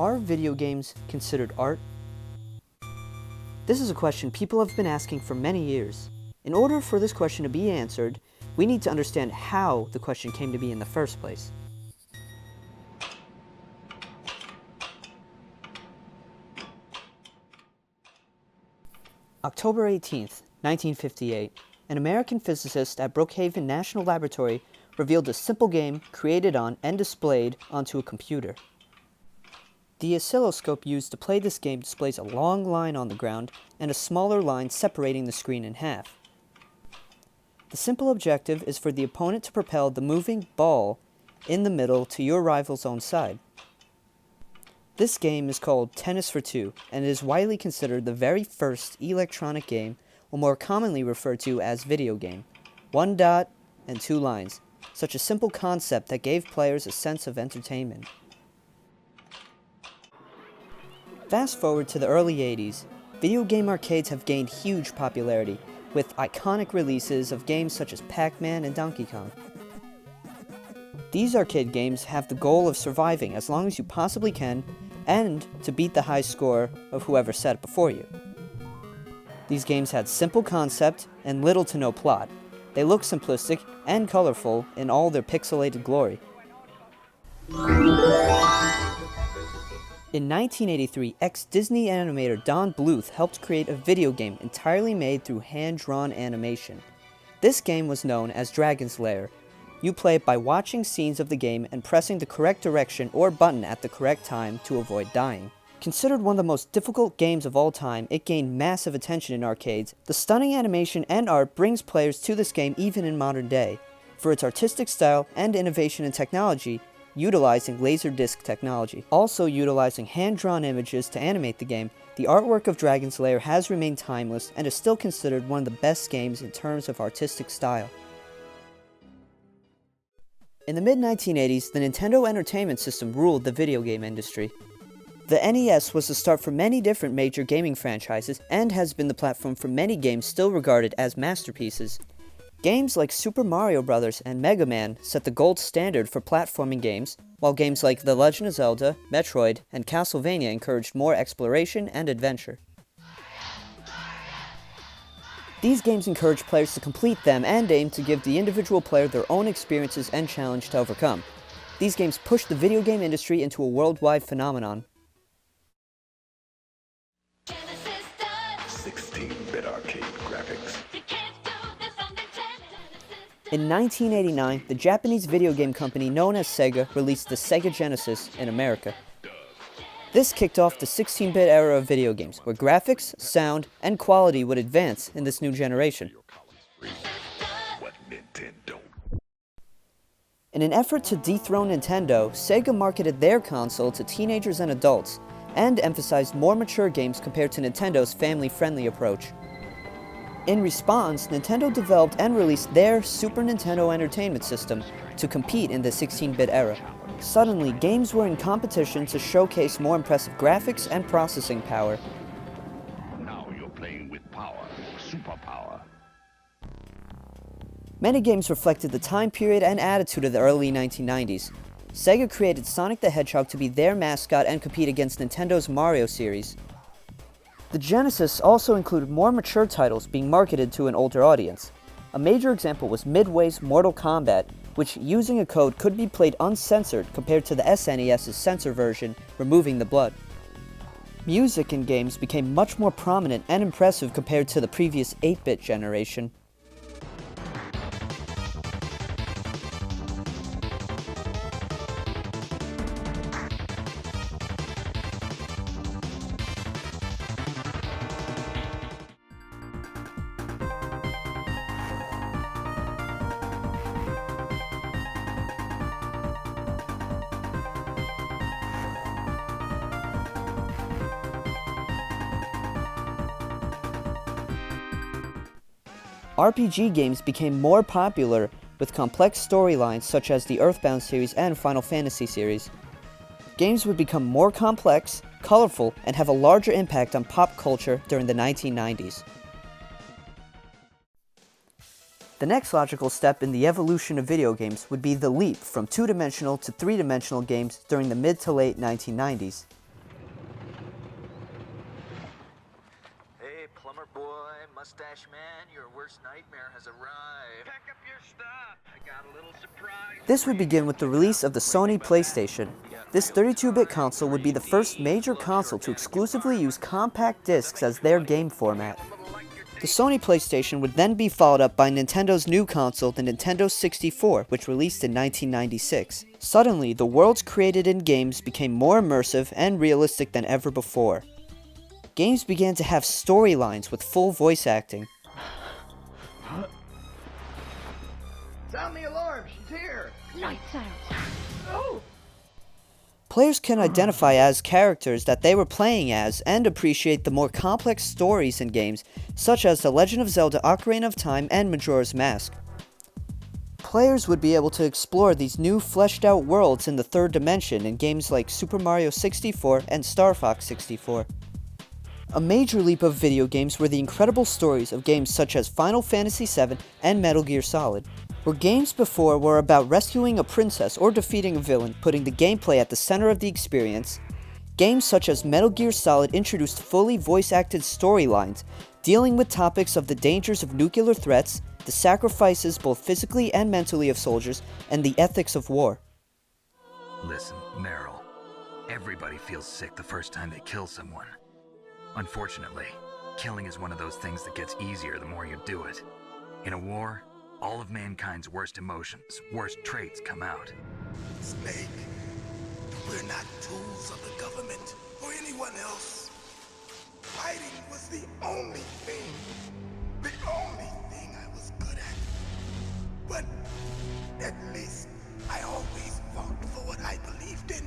Are video games considered art? This is a question people have been asking for many years. In order for this question to be answered, we need to understand how the question came to be in the first place. October 18th, 1958, an American physicist at Brookhaven National Laboratory revealed a simple game created on and displayed onto a computer. The oscilloscope used to play this game displays a long line on the ground and a smaller line separating the screen in half. The simple objective is for the opponent to propel the moving ball in the middle to your rival's own side. This game is called Tennis for Two, and it is widely considered the very first electronic game, or more commonly referred to as video game. 1 dot and 2 lines, such a simple concept that gave players a sense of entertainment. Fast forward to the early 80s, video game arcades have gained huge popularity, with iconic releases of games such as Pac-Man and Donkey Kong. These arcade games have the goal of surviving as long as you possibly can, and to beat the high score of whoever set it before you. These games had simple concept and little to no plot. They look simplistic and colorful in all their pixelated glory. In 1983, ex-Disney animator Don Bluth helped create a video game entirely made through hand-drawn animation. This game was known as Dragon's Lair. You play it by watching scenes of the game and pressing the correct direction or button at the correct time to avoid dying. Considered one of the most difficult games of all time, it gained massive attention in arcades. The stunning animation and art brings players to this game even in modern day. For its artistic style and innovation in technology, utilizing Laserdisc technology. Also utilizing hand-drawn images to animate the game, the artwork of Dragon's Lair has remained timeless and is still considered one of the best games in terms of artistic style. In the mid-1980s, the Nintendo Entertainment System ruled the video game industry. The NES was the start for many different major gaming franchises and has been the platform for many games still regarded as masterpieces. Games like Super Mario Bros. And Mega Man set the gold standard for platforming games, while games like The Legend of Zelda, Metroid, and Castlevania encouraged more exploration and adventure. These games encourage players to complete them and aim to give the individual player their own experiences and challenge to overcome. These games pushed the video game industry into a worldwide phenomenon. 16-bit arcade graphics. In 1989, the Japanese video game company known as Sega released the Sega Genesis in America. This kicked off the 16-bit era of video games, where graphics, sound, and quality would advance in this new generation. In an effort to dethrone Nintendo, Sega marketed their console to teenagers and adults, and emphasized more mature games compared to Nintendo's family-friendly approach. In response, Nintendo developed and released their Super Nintendo Entertainment System to compete in the 16-bit era. Suddenly, games were in competition to showcase more impressive graphics and processing power. Now you're playing with power, superpower. Many games reflected the time period and attitude of the early 1990s. Sega created Sonic the Hedgehog to be their mascot and compete against Nintendo's Mario series. The Genesis also included more mature titles being marketed to an older audience. A major example was Midway's Mortal Kombat, which using a code could be played uncensored compared to the SNES's censor version, removing the blood. Music in games became much more prominent and impressive compared to the previous 8-bit generation. RPG games became more popular with complex storylines such as the Earthbound series and Final Fantasy series. Games would become more complex, colorful, and have a larger impact on pop culture during the 1990s. The next logical step in the evolution of video games would be the leap from two-dimensional to three-dimensional games during the mid to late 1990s. Mustache Man, your worst nightmare has arrived. Pack up your stuff. I got a little surprise. This would begin with the release of the Sony PlayStation. This 32-bit console would be the first major console to exclusively use compact discs as their game format. The Sony PlayStation would then be followed up by Nintendo's new console, the Nintendo 64, which released in 1996. Suddenly, the worlds created in games became more immersive and realistic than ever before. Games began to have storylines with full voice acting. Sound the alarm, she's here. Lights out. Oh! Players can identify as characters that they were playing as and appreciate the more complex stories in games, such as The Legend of Zelda: Ocarina of Time and Majora's Mask. Players would be able to explore these new fleshed-out worlds in the third dimension in games like Super Mario 64 and Star Fox 64. A major leap of video games were the incredible stories of games such as Final Fantasy VII and Metal Gear Solid. Where games before were about rescuing a princess or defeating a villain, putting the gameplay at the center of the experience, games such as Metal Gear Solid introduced fully voice-acted storylines, dealing with topics of the dangers of nuclear threats, the sacrifices both physically and mentally of soldiers, and the ethics of war. Listen, Meryl, everybody feels sick the first time they kill someone. Unfortunately, killing is one of those things that gets easier the more you do it. In a war, all of mankind's worst emotions, worst traits come out. Snake, we're not tools of the government or anyone else. Fighting was the only thing I was good at. But at least I always fought for what I believed in.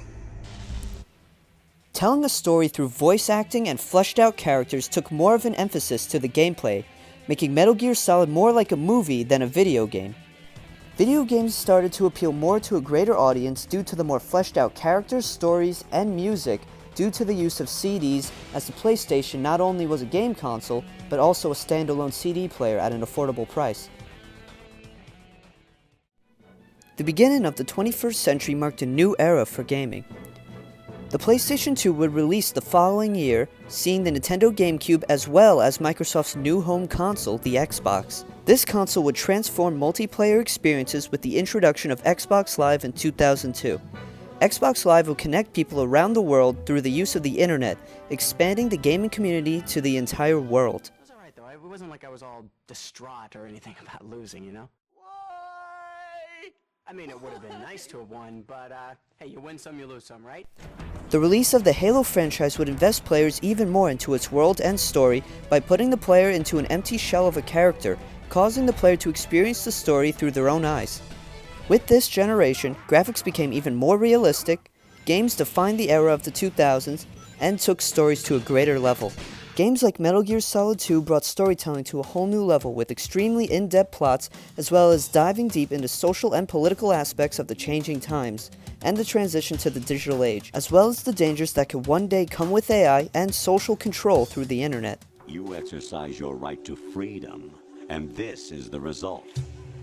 Telling a story through voice acting and fleshed out characters took more of an emphasis to the gameplay, making Metal Gear Solid more like a movie than a video game. Video games started to appeal more to a greater audience due to the more fleshed out characters, stories, and music due to the use of CDs, as the PlayStation not only was a game console, but also a standalone CD player at an affordable price. The beginning of the 21st century marked a new era for gaming. The PlayStation 2 would release the following year, seeing the Nintendo GameCube as well as Microsoft's new home console, the Xbox. This console would transform multiplayer experiences with the introduction of Xbox Live in 2002. Xbox Live would connect people around the world through the use of the internet, expanding the gaming community to the entire world. It was alright though, it wasn't like I was all distraught or anything about losing, you know? Why? I mean, it would have been nice to have won, but hey, you win some, you lose some, right? The release of the Halo franchise would invest players even more into its world and story by putting the player into an empty shell of a character, causing the player to experience the story through their own eyes. With this generation, graphics became even more realistic, games defined the era of the 2000s, and took stories to a greater level. Games like Metal Gear Solid 2 brought storytelling to a whole new level with extremely in-depth plots, as well as diving deep into social and political aspects of the changing times, and the transition to the digital age, as well as the dangers that could one day come with AI and social control through the internet. You exercise your right to freedom, and this is the result.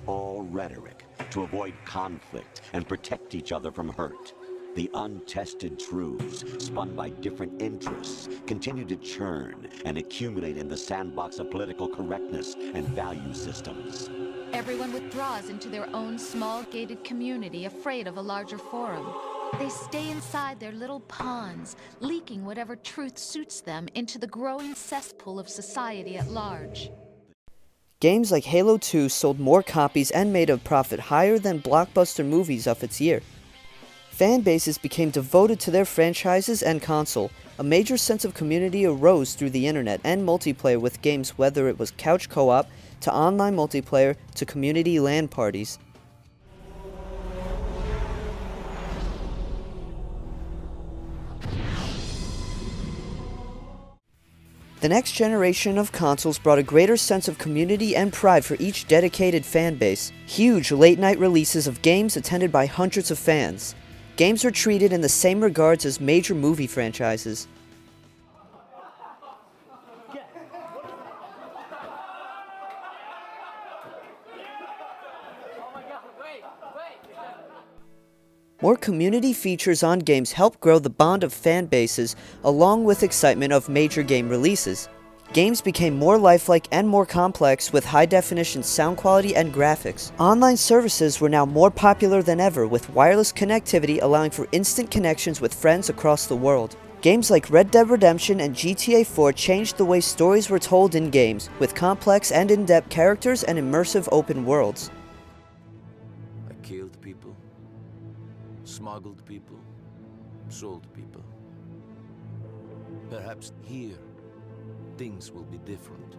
All rhetoric to avoid conflict and protect each other from hurt. The untested truths, spun by different interests, continue to churn and accumulate in the sandbox of political correctness and value systems. Everyone withdraws into their own small gated community, afraid of a larger forum. They stay inside their little ponds, leaking whatever truth suits them into the growing cesspool of society at large. Games like Halo 2 sold more copies and made a profit higher than blockbuster movies of its year. Fan bases became devoted to their franchises and console. A major sense of community arose through the internet and multiplayer with games, whether it was couch co-op, to online multiplayer, to community LAN parties. The next generation of consoles brought a greater sense of community and pride for each dedicated fan base. Huge late-night releases of games attended by hundreds of fans. Games were treated in the same regards as major movie franchises. More community features on games help grow the bond of fan bases, along with excitement of major game releases. Games became more lifelike and more complex with high-definition sound quality and graphics. Online services were now more popular than ever, with wireless connectivity allowing for instant connections with friends across the world. Games like Red Dead Redemption and GTA 4 changed the way stories were told in games, with complex and in-depth characters and immersive open worlds. I killed people, smuggled people, sold people. Perhaps here, things will be different.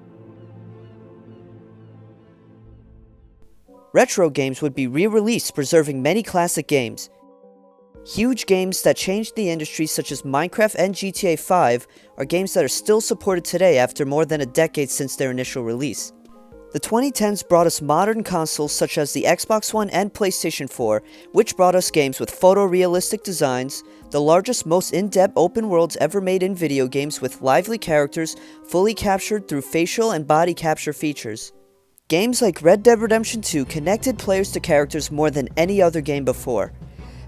Retro games would be re-released, preserving many classic games. Huge games that changed the industry such as Minecraft and GTA 5 are games that are still supported today after more than a decade since their initial release. The 2010s brought us modern consoles such as the Xbox One and PlayStation 4, which brought us games with photorealistic designs, the largest, most in-depth open worlds ever made in video games with lively characters fully captured through facial and body capture features. Games like Red Dead Redemption 2 connected players to characters more than any other game before.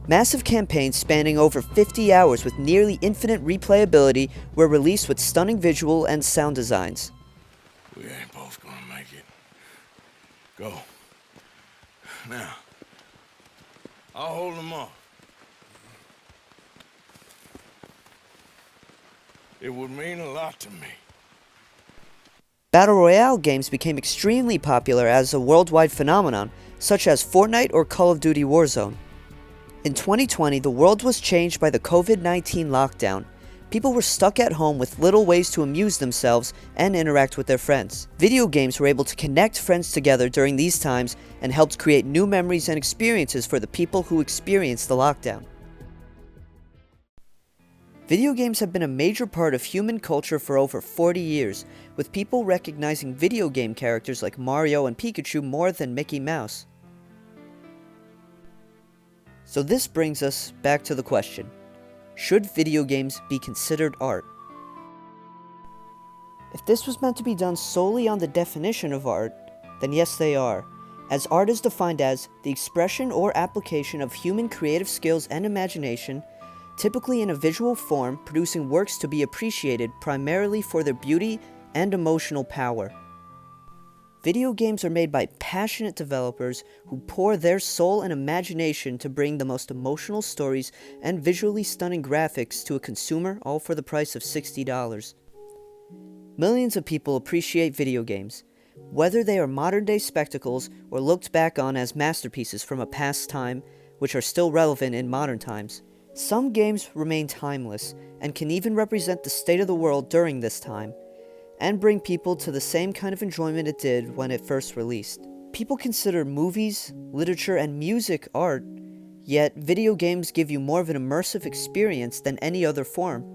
Massive campaigns spanning over 50 hours with nearly infinite replayability were released with stunning visual and sound designs. We ain't both gonna make it. Go. Now. I'll hold them off. It would mean a lot to me. Battle Royale games became extremely popular as a worldwide phenomenon, such as Fortnite or Call of Duty Warzone. In 2020, the world was changed by the COVID-19 lockdown. People were stuck at home with little ways to amuse themselves and interact with their friends. Video games were able to connect friends together during these times and helped create new memories and experiences for the people who experienced the lockdown. Video games have been a major part of human culture for over 40 years, with people recognizing video game characters like Mario and Pikachu more than Mickey Mouse. So this brings us back to the question: should video games be considered art? If this was meant to be done solely on the definition of art, then yes they are, as art is defined as the expression or application of human creative skills and imagination, typically in a visual form, producing works to be appreciated primarily for their beauty and emotional power. Video games are made by passionate developers who pour their soul and imagination to bring the most emotional stories and visually stunning graphics to a consumer, all for the price of $60. Millions of people appreciate video games, whether they are modern-day spectacles or looked back on as masterpieces from a past time, which are still relevant in modern times. Some games remain timeless and can even represent the state of the world during this time, and bring people to the same kind of enjoyment it did when it first released. People consider movies, literature, and music art, yet video games give you more of an immersive experience than any other form.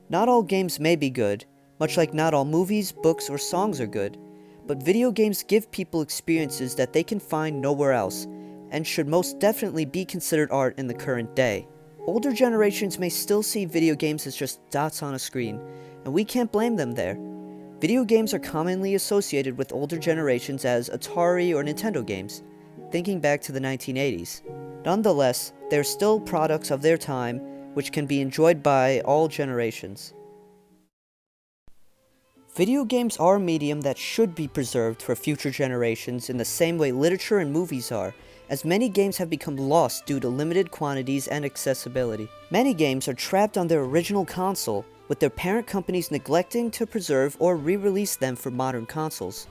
Not all games may be good, much like not all movies, books, or songs are good, but video games give people experiences that they can find nowhere else, and should most definitely be considered art in the current day. Older generations may still see video games as just dots on a screen, and we can't blame them there. Video games are commonly associated with older generations as Atari or Nintendo games, thinking back to the 1980s. Nonetheless, they are still products of their time, which can be enjoyed by all generations. Video games are a medium that should be preserved for future generations in the same way literature and movies are, as many games have become lost due to limited quantities and accessibility. Many games are trapped on their original console, with their parent companies neglecting to preserve or re-release them for modern consoles.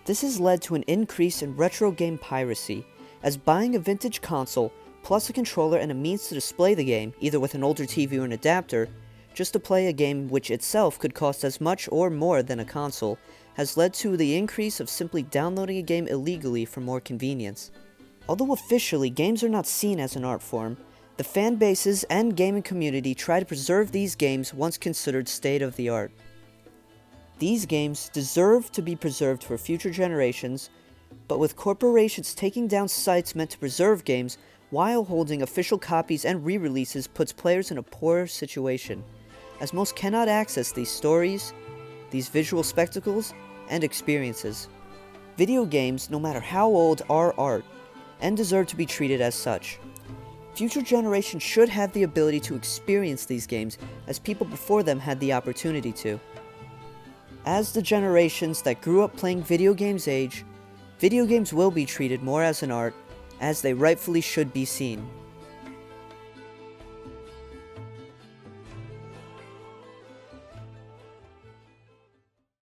This has led to an increase in retro game piracy, as buying a vintage console, plus a controller and a means to display the game, either with an older TV or an adapter, just to play a game which itself could cost as much or more than a console, has led to the increase of simply downloading a game illegally for more convenience. Although officially games are not seen as an art form, the fan bases and gaming community try to preserve these games once considered state-of-the-art. These games deserve to be preserved for future generations, but with corporations taking down sites meant to preserve games while holding official copies and re-releases puts players in a poorer situation, as most cannot access these stories, these visual spectacles, and experiences. Video games, no matter how old, are art, and deserve to be treated as such. Future generations should have the ability to experience these games as people before them had the opportunity to. As the generations that grew up playing video games age, video games will be treated more as an art, as they rightfully should be seen.